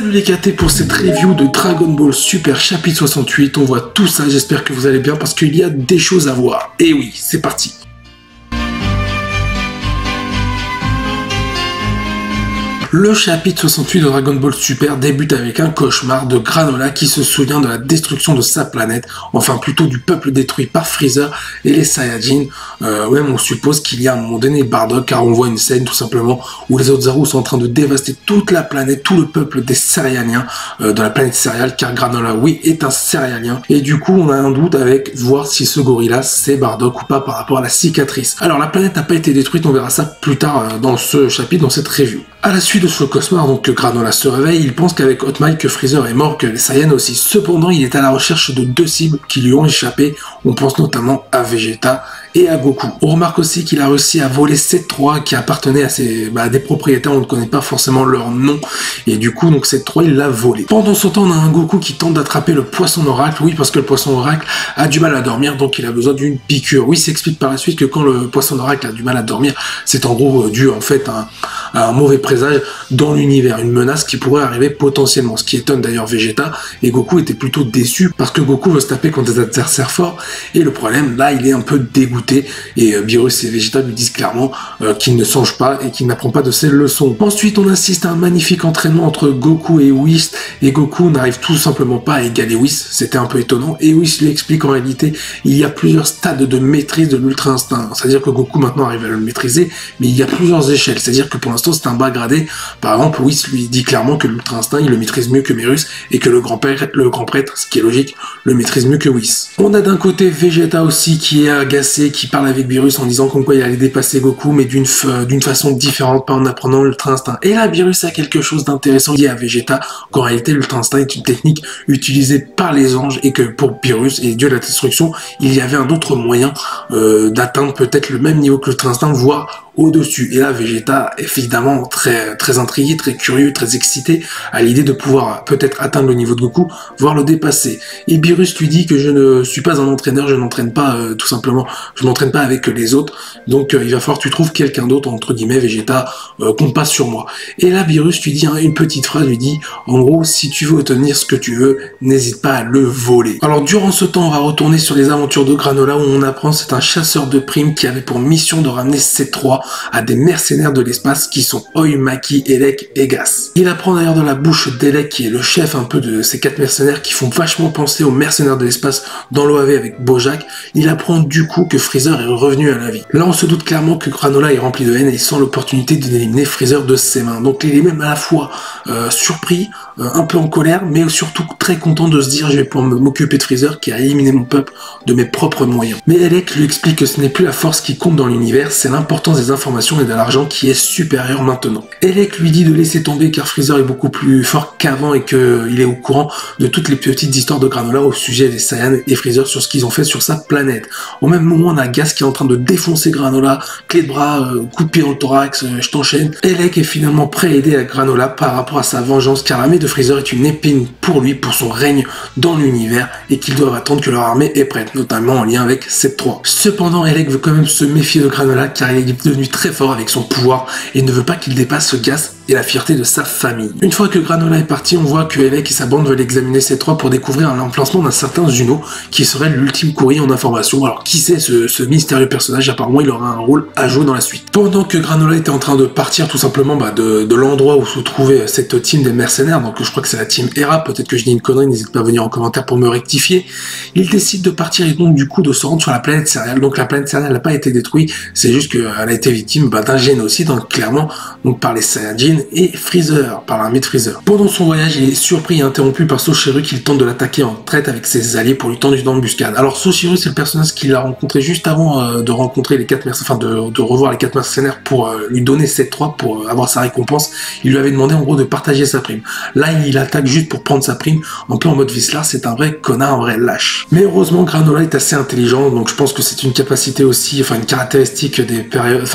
Salut les KT pour cette review de Dragon Ball Super chapitre 68, on voit tout ça, j'espère que vous allez bien parce qu'il y a des choses à voir. Et oui, c'est parti. Le chapitre 68 de Dragon Ball Super débute avec un cauchemar de Granola qui se souvient de la destruction de sa planète, enfin plutôt du peuple détruit par Freezer et les Saiyajins. Même on suppose qu'il y a à un moment donné Bardock, car on voit une scène tout simplement où les Ozaru sont en train de dévaster toute la planète, tout le peuple des céréaliens, de la planète céréale, car Granola, oui, est un céréalien. Et du coup, on a un doute avec voir si ce gorilla c'est Bardock ou pas par rapport à la cicatrice. Alors la planète n'a pas été détruite, on verra ça plus tard dans ce chapitre, dans cette review. À la suite de ce cauchemar, donc Granola se réveille, il pense qu'avec Hot Mike que Freezer est mort, que les Saiyans aussi. Cependant, il est à la recherche de deux cibles qui lui ont échappé. On pense notamment à Vegeta et à Goku. On remarque aussi qu'il a réussi à voler 7-3 qui appartenaient à des propriétaires, on ne connaît pas forcément leur nom. Et du coup, donc 7-3, il l'a volé. Pendant ce temps, on a un Goku qui tente d'attraper le poisson oracle. Oui, parce que le poisson oracle a du mal à dormir, donc il a besoin d'une piqûre. Oui, il s'explique par la suite que quand le poisson oracle a du mal à dormir, c'est en gros dû en fait à un mauvais présage dans l'univers, une menace qui pourrait arriver potentiellement, ce qui étonne d'ailleurs Vegeta, et Goku était plutôt déçu parce que Goku veut se taper contre des adversaires forts, et le problème, là, il est un peu dégoûté, et Beerus et Vegeta lui disent clairement qu'il ne songe pas et qu'il n'apprend pas de ses leçons. Ensuite, on assiste à un magnifique entraînement entre Goku et Whis, et Goku n'arrive tout simplement pas à égaler Whis, c'était un peu étonnant, et Whis lui explique en réalité, il y a plusieurs stades de maîtrise de l'ultra instinct, c'est-à-dire que Goku maintenant arrive à le maîtriser, mais il y a plusieurs échelles, c'est-à-dire que pour l'instant c'est un bas gradé. Par exemple, Whis lui dit clairement que l'ultra instinct il le maîtrise mieux que Beerus et que le grand prêtre, ce qui est logique, le maîtrise mieux que Whis. On a d'un côté Vegeta aussi qui est agacé, qui parle avec Beerus en disant comme quoi il allait dépasser Goku mais d'une façon différente, pas en apprenant l'ultra instinct. Et là Beerus a quelque chose d'intéressant lié à Vegeta, qu'en réalité l'ultra instinct est une technique utilisée par les anges et que pour Beerus et Dieu de la destruction, il y avait un autre moyen d'atteindre peut-être le même niveau que l'ultra instinct, voire au-dessus. Et là, Vegeta est évidemment très intrigué, très curieux, très excité à l'idée de pouvoir peut-être atteindre le niveau de Goku, voire le dépasser. Et Beerus lui dit que je ne suis pas un entraîneur, je n'entraîne pas tout simplement, je m'entraîne pas avec les autres, donc il va falloir que tu trouves quelqu'un d'autre, entre guillemets, Vegeta, compte pas sur moi. Et là, Beerus lui dit une petite phrase, lui dit, en gros, si tu veux obtenir ce que tu veux, n'hésite pas à le voler. Alors, durant ce temps, on va retourner sur les aventures de Granola, où on apprend c'est un chasseur de primes qui avait pour mission de ramener C3 à des mercenaires de l'espace qui sont Oi, Maki, Elec et Gas. Il apprend d'ailleurs de la bouche d'Elec qui est le chef un peu de ces 4 mercenaires qui font vachement penser aux mercenaires de l'espace dans l'OAV avec Bojack. Il apprend du coup que Freezer est revenu à la vie. Là on se doute clairement que Granola est rempli de haine et il sent l'opportunité d'éliminer Freezer de ses mains. Donc il est même à la fois surpris, un peu en colère, mais surtout très content de se dire je vais pouvoir m'occuper de Freezer qui a éliminé mon peuple de mes propres moyens. Mais Elec lui explique que ce n'est plus la force qui compte dans l'univers, c'est l'importance des informations et de l'argent qui est supérieur maintenant. Elec lui dit de laisser tomber car Freezer est beaucoup plus fort qu'avant et qu'il est au courant de toutes les petites histoires de Granola au sujet des Saiyans et Freezer sur ce qu'ils ont fait sur sa planète. Au même moment, on a Gas qui est en train de défoncer Granola, clé de bras, coup de pied dans le thorax, je t'enchaîne. Elec est finalement prêt à aider à Granola par rapport à sa vengeance car l'armée de Freezer est une épine pour lui, pour son règne dans l'univers et qu'ils doivent attendre que leur armée est prête, notamment en lien avec 7-3. Cependant, Elec veut quand même se méfier de Granola car il est devenu très fort avec son pouvoir et ne veut pas qu'il dépasse ce Gas et la fierté de sa famille. Une fois que Granola est parti, on voit que Elec et sa bande veulent examiner C3 pour découvrir l'emplacement d'un certain Zuno qui serait l'ultime courrier en information. Alors qui c'est ce mystérieux personnage? Apparemment il aura un rôle à jouer dans la suite. Pendant que Granola était en train de partir tout simplement de l'endroit où se trouvait cette team des mercenaires, donc je crois que c'est la team Hera, peut-être que je dis une connerie, n'hésite pas à venir en commentaire pour me rectifier, il décide de partir et donc du coup de se rendre sur la planète céréale. Donc la planète céréale n'a pas été détruite, c'est juste qu'elle a été victime d'un génocide, donc clairement donc par les Saiyajins et Freezer, par l'armée de Freezer. Pendant son voyage, il est surpris et interrompu par Soshiru qui tente de l'attaquer en traite avec ses alliés pour lui tendre une embuscade. Alors Soshiru, c'est le personnage qu'il a rencontré juste avant de rencontrer les 4 mercenaires, enfin de revoir les 4 mercenaires pour lui donner 7-3 pour avoir sa récompense. Il lui avait demandé en gros de partager sa prime. Là, il attaque juste pour prendre sa prime, un peu en mode Vislar, c'est un vrai connard, un vrai lâche. Mais heureusement, Granola est assez intelligent, donc je pense que c'est une capacité aussi, enfin une caractéristique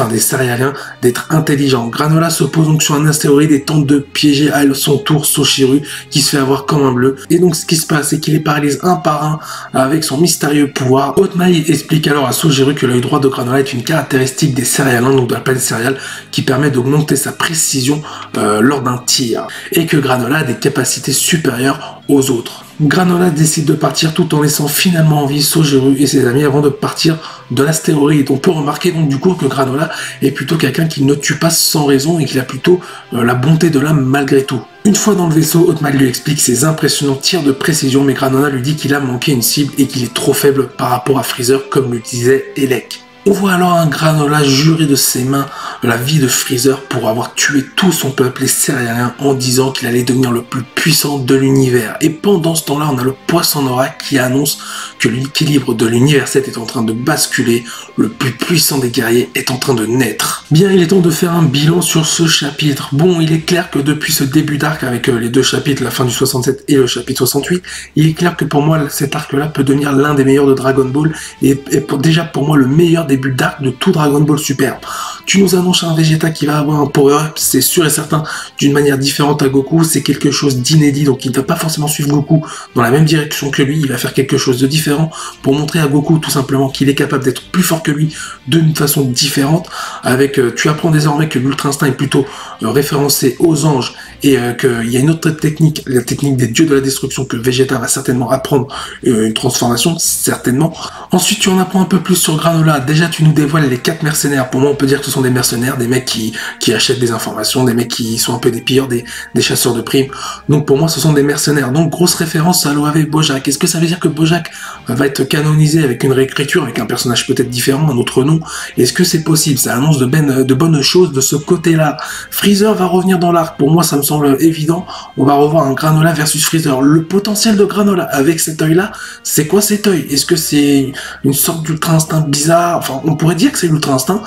des céréaliens, d'être intelligents. Granola se pose donc sur un astéroïde et tente de piéger à son tour Soshiru, qui se fait avoir comme un bleu. Et donc ce qui se passe, c'est qu'il les paralyse un par un avec son mystérieux pouvoir. Hotmai explique alors à Soshiru que l'œil droit de Granola est une caractéristique des céréaliens, donc de la planète céréale, qui permet d'augmenter sa précision lors d'un tir, et que Granola a des capacités supérieures aux autres. Granola décide de partir tout en laissant finalement en vie Soshiru et ses amis avant de partir de l'astéroïde. On peut remarquer donc du coup que Granola est plutôt quelqu'un qui ne tue pas sans raison et qu'il a plutôt la bonté de l'âme malgré tout. Une fois dans le vaisseau, Hotmai lui explique ses impressionnants tirs de précision, mais Granola lui dit qu'il a manqué une cible et qu'il est trop faible par rapport à Freezer, comme le disait Elec. On voit alors un Granola jurer de ses mains la vie de Freezer pour avoir tué tout son peuple, les céréaliens, en disant qu'il allait devenir le plus puissant de l'univers. Et pendant ce temps-là, on a le Poisson Nora qui annonce que l'équilibre de l'univers 7 est en train de basculer, le plus puissant des guerriers est en train de naître. Bien, il est temps de faire un bilan sur ce chapitre. Bon, il est clair que depuis ce début d'arc, avec les deux chapitres, la fin du 67 et le chapitre 68, il est clair que pour moi, cet arc-là peut devenir l'un des meilleurs de Dragon Ball, et déjà pour moi le meilleur début d'arc de tout Dragon Ball Super. Tu nous annonces un Vegeta qui va avoir un power-up, c'est sûr et certain, d'une manière différente à Goku, c'est quelque chose d'inédit, donc il ne va pas forcément suivre Goku dans la même direction que lui, il va faire quelque chose de différent pour montrer à Goku tout simplement qu'il est capable d'être plus fort que lui d'une façon différente, avec, tu apprends désormais que l'Ultra Instinct est plutôt référencé aux anges, et qu'il y a une autre technique, la technique des dieux de la destruction, que Vegeta va certainement apprendre, une transformation, certainement. Ensuite, tu en apprends un peu plus sur Granola. Déjà, tu nous dévoiles les 4 mercenaires. Pour moi, on peut dire que ce sont des mercenaires, des mecs qui achètent des informations, des mecs qui sont un peu des pilleurs, des chasseurs de primes. Donc pour moi, ce sont des mercenaires. Donc grosse référence à l'OAV Bojack. Est-ce que ça veut dire que Bojack va être canonisé avec une réécriture, avec un personnage peut-être différent, un autre nom? Est-ce que c'est possible? Ça annonce de bonnes choses de ce côté-là. Freezer va revenir dans l'arc. Pour moi, ça me semble évident. On va revoir un Granola versus Freezer. Le potentiel de Granola avec cet œil-là, c'est quoi cet œil? Est-ce que c'est une sorte d'ultra instinct bizarre? Enfin, on pourrait dire que c'est l'ultra instinct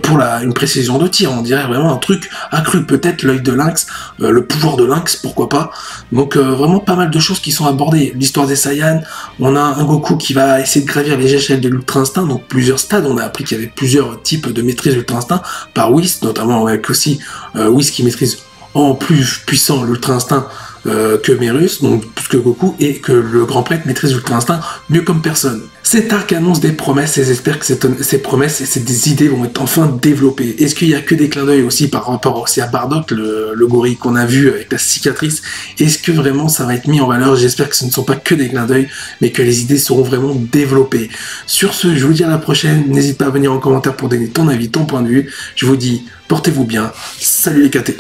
pour une précision de tir. On dirait vraiment un truc accru. Peut-être l'œil de lynx, le pouvoir de lynx, pourquoi pas. Donc vraiment pas mal de choses qui sont abordées. L'histoire des Saiyans, on a un Goku qui va essayer de gravir les échelles de l'ultra instinct, donc plusieurs stades. On a appris qu'il y avait plusieurs types de maîtrise de l'ultra instinct par Whis, notamment avec aussi Whis qui maîtrise en plus puissant l'ultra instinct que Merus, donc plus que Goku, et que le grand prêtre maîtrise l'ultra instinct mieux comme personne. Cet arc annonce des promesses et j'espère que ces promesses et ces idées vont être enfin développées. Est-ce qu'il y a que des clins d'œil aussi par rapport aussi à Bardock, le gorille qu'on a vu avec la cicatrice? Est-ce que vraiment ça va être mis en valeur? J'espère que ce ne sont pas que des clins d'œil, mais que les idées seront vraiment développées. Sur ce, je vous dis à la prochaine. N'hésite pas à venir en commentaire pour donner ton avis, ton point de vue. Je vous dis, portez-vous bien. Salut les KT.